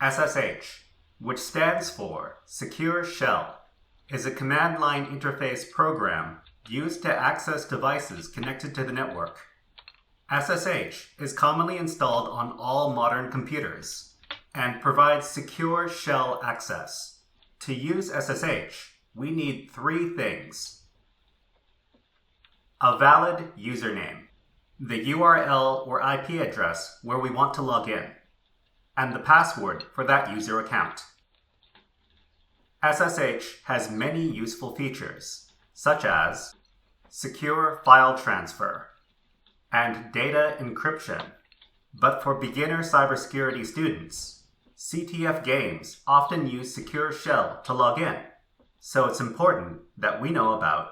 SSH, which stands for Secure Shell, is a command line interface program used to access devices connected to the network. SSH is commonly installed on all modern computers and provides secure shell access. To use SSH, we need three things: a valid username, the URL or IP address where we want to log in, and the password for that user account. SSH has many useful features, such as secure file transfer and data encryption. But for beginner cybersecurity students, CTF games often use Secure Shell to log in, so it's important that we know about